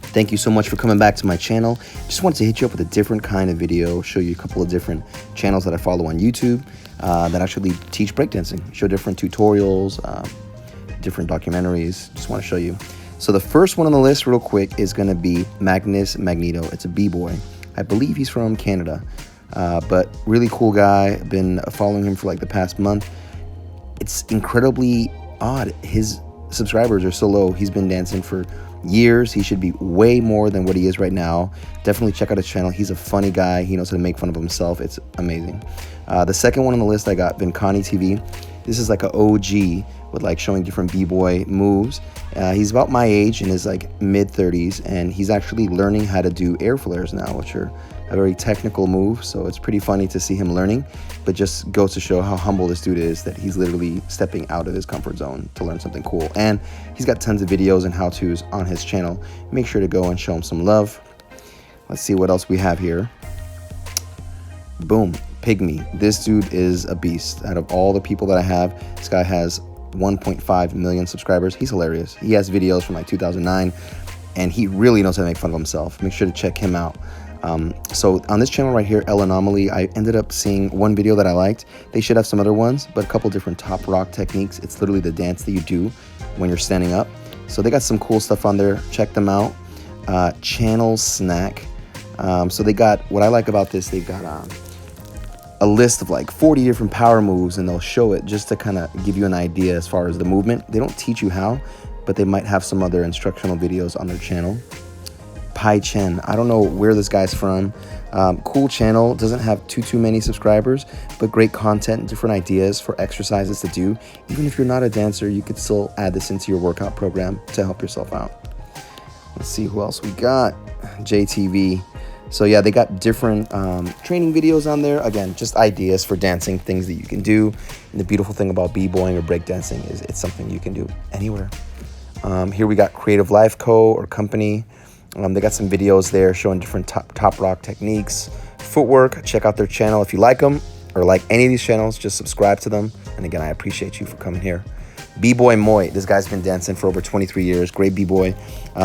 Thank you so much for coming back to my channel. Just wanted to hit you up with a different kind of video, show you a couple of different channels that I follow on YouTube that actually teach breakdancing, show different tutorials, different documentaries. Just want to show you. So the first one on the list real quick is going to be Magnus Magneto. It's a b-boy. I believe he's from Canada, but really cool guy. Been following him for like the past month. It's incredibly odd. His subscribers are so low. He's been dancing for years. He should be way more than what he is right now. Definitely check out his channel. He's a funny guy. He knows how to make fun of himself. It's amazing. The second one on the list I got been ConnieTV. This is like an OG with like showing different b-boy moves. He's about my age, in his like mid-30s, and he's actually learning how to do air flares now, which are a very technical move. So it's pretty funny to see him learning, but just goes to show how humble this dude is, that he's literally stepping out of his comfort zone to learn something cool. And he's got tons of videos and how-tos on his channel. Make sure to go and show him some love. Let's see what else we have here. Boom, Pigmy. This dude is a beast. Out of all the people that I have, this guy has 1.5 million subscribers. He's hilarious. He has videos from like 2009, and he really knows how to make fun of himself. Make sure to check him out. So on this channel right here, Anomaly, I ended up seeing one video that I liked. They should have some other ones, but a couple different top rock techniques. It's literally the dance that you do when you're standing up. So they got some cool stuff on there. Check them out. Channel Snack. So they got, what I like about this, they've got a list of like 40 different power moves, and they'll show it just to kind of give you an idea as far as the movement. They don't teach you how, but they might have some other instructional videos on their channel. Pai Chen, I don't know where this guy's from. Cool channel, doesn't have too many subscribers, but great content and different ideas for exercises to do. Even if you're not a dancer, you could still add this into your workout program to help yourself out. Let's see who else we got. JTV. So yeah, they got different training videos on there. Again, just ideas for dancing, things that you can do. And the beautiful thing about b-boying or breakdancing is it's something you can do anywhere. Here we got Creative Life Co. or Company. They got some videos there showing different top rock techniques, footwork. Check out their channel if you like them or like any of these channels. Just subscribe to them. And again, I appreciate you for coming here. BBoyBoy, this guy's been dancing for over 23 years. Great b-boy.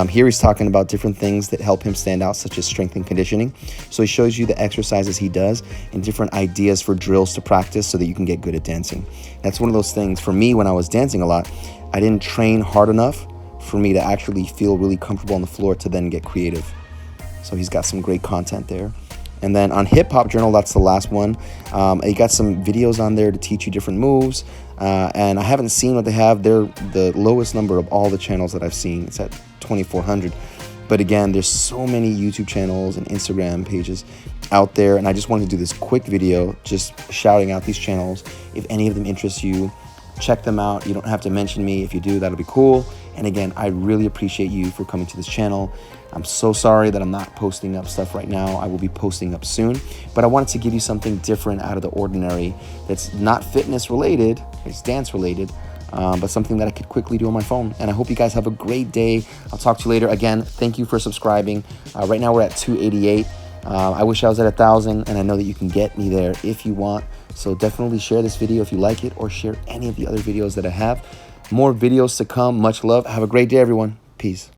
Here he's talking about different things that help him stand out, such as strength and conditioning. So he shows you the exercises he does and different ideas for drills to practice so that you can get good at dancing. That's one of those things for me when I was dancing a lot. I didn't train hard enough for me to actually feel really comfortable on the floor to then get creative. So he's got some great content there. And then on HipHop Journal, that's the last one. He got some videos on there to teach you different moves. And I haven't seen what they have. They're the lowest number of all the channels that I've seen. It's at 2,400. But again, there's so many YouTube channels and Instagram pages out there. And I just wanted to do this quick video just shouting out these channels. If any of them interest you, check them out. You don't have to mention me. If you do, that'll be cool. And again, I really appreciate you for coming to this channel. I'm so sorry that I'm not posting up stuff right now. I will be posting up soon, but I wanted to give you something different out of the ordinary that's not fitness related, it's dance related, but something that I could quickly do on my phone. And I hope you guys have a great day. I'll talk to you later. Again, thank you for subscribing. Right now we're at 288. I wish I was at 1,000, and I know that you can get me there if you want. So definitely share this video if you like it, or share any of the other videos that I have. More videos to come. Much love. Have a great day, everyone. Peace.